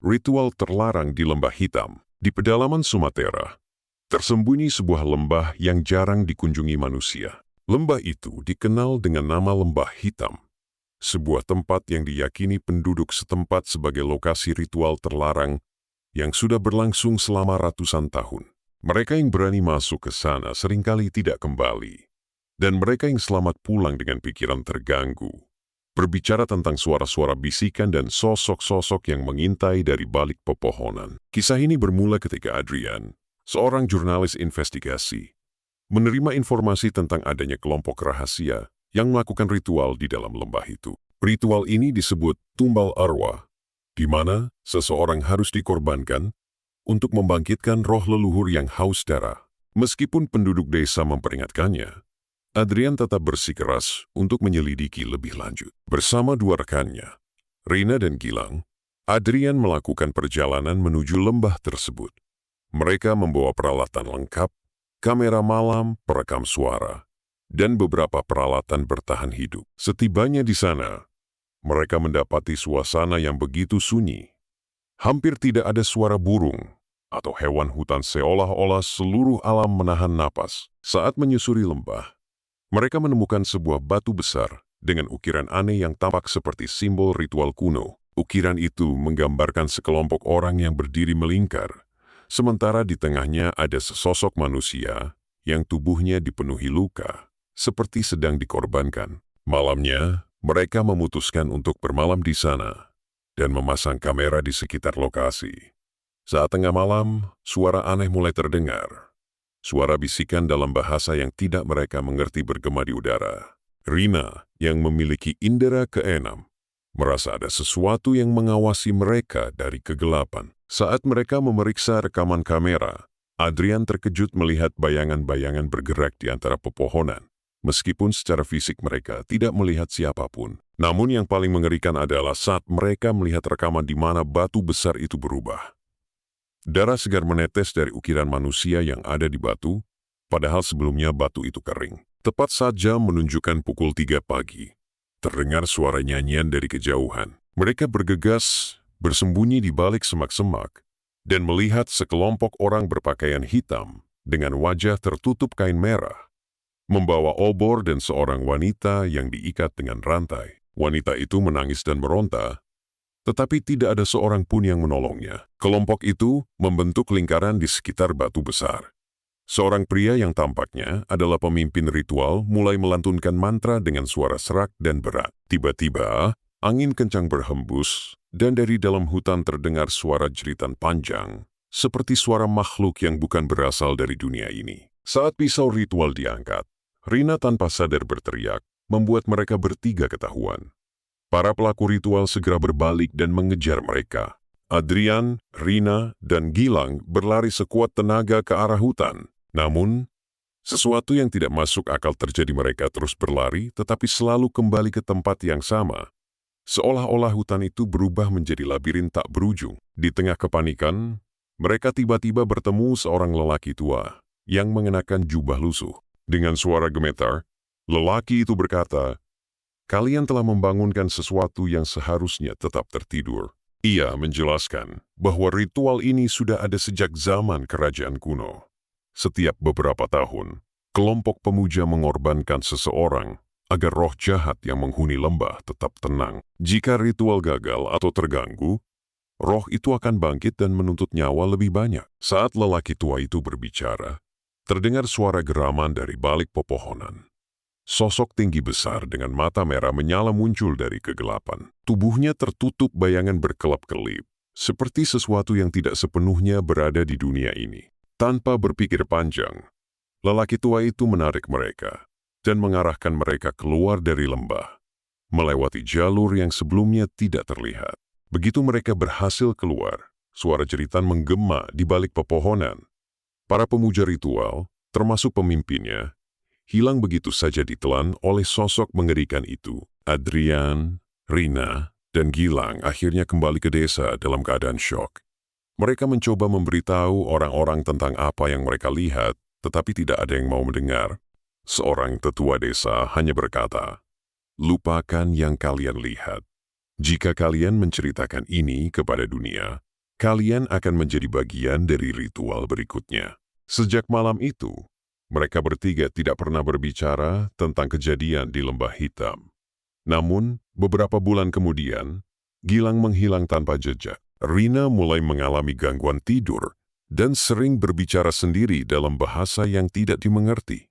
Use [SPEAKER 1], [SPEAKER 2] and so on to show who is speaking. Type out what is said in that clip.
[SPEAKER 1] Ritual terlarang di Lembah Hitam. Di pedalaman Sumatera, tersembunyi sebuah lembah yang jarang dikunjungi manusia. Lembah itu dikenal dengan nama Lembah Hitam, sebuah tempat yang diyakini penduduk setempat sebagai lokasi ritual terlarang yang sudah berlangsung selama ratusan tahun. Mereka yang berani masuk ke sana seringkali tidak kembali, dan mereka yang selamat pulang dengan pikiran terganggu, berbicara tentang suara-suara bisikan dan sosok-sosok yang mengintai dari balik pepohonan. Kisah ini bermula ketika Adrian, seorang jurnalis investigasi, menerima informasi tentang adanya kelompok rahasia yang melakukan ritual di dalam lembah itu. Ritual ini disebut tumbal arwah, di mana seseorang harus dikorbankan untuk membangkitkan roh leluhur yang haus darah. Meskipun penduduk desa memperingatkannya, Adrian tetap bersikeras untuk menyelidiki lebih lanjut. Bersama dua rekannya, Rina dan Gilang, Adrian melakukan perjalanan menuju lembah tersebut. Mereka membawa peralatan lengkap, kamera malam, perekam suara, dan beberapa peralatan bertahan hidup. Setibanya di sana, mereka mendapati suasana yang begitu sunyi. Hampir tidak ada suara burung atau hewan hutan, seolah-olah seluruh alam menahan napas. Saat menyusuri lembah, mereka menemukan sebuah batu besar dengan ukiran aneh yang tampak seperti simbol ritual kuno. Ukiran itu menggambarkan sekelompok orang yang berdiri melingkar, sementara di tengahnya ada sesosok manusia yang tubuhnya dipenuhi luka, seperti sedang dikorbankan. Malamnya, mereka memutuskan untuk bermalam di sana dan memasang kamera di sekitar lokasi. Saat tengah malam, suara aneh mulai terdengar. Suara bisikan dalam bahasa yang tidak mereka mengerti bergema di udara. Rina, yang memiliki indera keenam, merasa ada sesuatu yang mengawasi mereka dari kegelapan. Saat mereka memeriksa rekaman kamera, Adrian terkejut melihat bayangan-bayangan bergerak di antara pepohonan. Meskipun secara fisik mereka tidak melihat siapapun. Namun yang paling mengerikan adalah saat mereka melihat rekaman di mana batu besar itu berubah. Darah segar menetes dari ukiran manusia yang ada di batu, padahal sebelumnya batu itu kering. Tepat saat jam menunjukkan pukul 3 pagi, terdengar suara nyanyian dari kejauhan. Mereka bergegas, bersembunyi di balik semak-semak, dan melihat sekelompok orang berpakaian hitam dengan wajah tertutup kain merah, membawa obor dan seorang wanita yang diikat dengan rantai. Wanita itu menangis dan meronta, tetapi tidak ada seorang pun yang menolongnya. Kelompok itu membentuk lingkaran di sekitar batu besar. Seorang pria yang tampaknya adalah pemimpin ritual mulai melantunkan mantra dengan suara serak dan berat. Tiba-tiba, angin kencang berhembus, dan dari dalam hutan terdengar suara jeritan panjang, seperti suara makhluk yang bukan berasal dari dunia ini. Saat pisau ritual diangkat, Rina tanpa sadar berteriak, membuat mereka bertiga ketahuan. Para pelaku ritual segera berbalik dan mengejar mereka. Adrian, Rina, dan Gilang berlari sekuat tenaga ke arah hutan. Namun, sesuatu yang tidak masuk akal terjadi. Mereka terus berlari tetapi selalu kembali ke tempat yang sama. Seolah-olah hutan itu berubah menjadi labirin tak berujung. Di tengah kepanikan, mereka tiba-tiba bertemu seorang lelaki tua yang mengenakan jubah lusuh. Dengan suara gemetar, lelaki itu berkata, "Kalian telah membangunkan sesuatu yang seharusnya tetap tertidur." Ia menjelaskan bahwa ritual ini sudah ada sejak zaman kerajaan kuno. Setiap beberapa tahun, kelompok pemuja mengorbankan seseorang agar roh jahat yang menghuni lembah tetap tenang. Jika ritual gagal atau terganggu, roh itu akan bangkit dan menuntut nyawa lebih banyak. Saat lelaki tua itu berbicara, terdengar suara geraman dari balik pepohonan. Sosok tinggi besar dengan mata merah menyala muncul dari kegelapan. Tubuhnya tertutup bayangan berkelap-kelip, seperti sesuatu yang tidak sepenuhnya berada di dunia ini. Tanpa berpikir panjang, lelaki tua itu menarik mereka dan mengarahkan mereka keluar dari lembah, melewati jalur yang sebelumnya tidak terlihat. Begitu mereka berhasil keluar, suara jeritan menggema di balik pepohonan. Para pemuja ritual, termasuk pemimpinnya, hilang begitu saja ditelan oleh sosok mengerikan itu. Adrian, Rina, dan Gilang akhirnya kembali ke desa dalam keadaan syok. Mereka mencoba memberitahu orang-orang tentang apa yang mereka lihat, tetapi tidak ada yang mau mendengar. Seorang tetua desa hanya berkata, "Lupakan yang kalian lihat. Jika kalian menceritakan ini kepada dunia, Kalian akan menjadi bagian dari ritual berikutnya. Sejak malam itu, mereka bertiga tidak pernah berbicara tentang kejadian di Lembah Hitam. Namun, beberapa bulan kemudian, Gilang menghilang tanpa jejak. Rina mulai mengalami gangguan tidur dan sering berbicara sendiri dalam bahasa yang tidak dimengerti.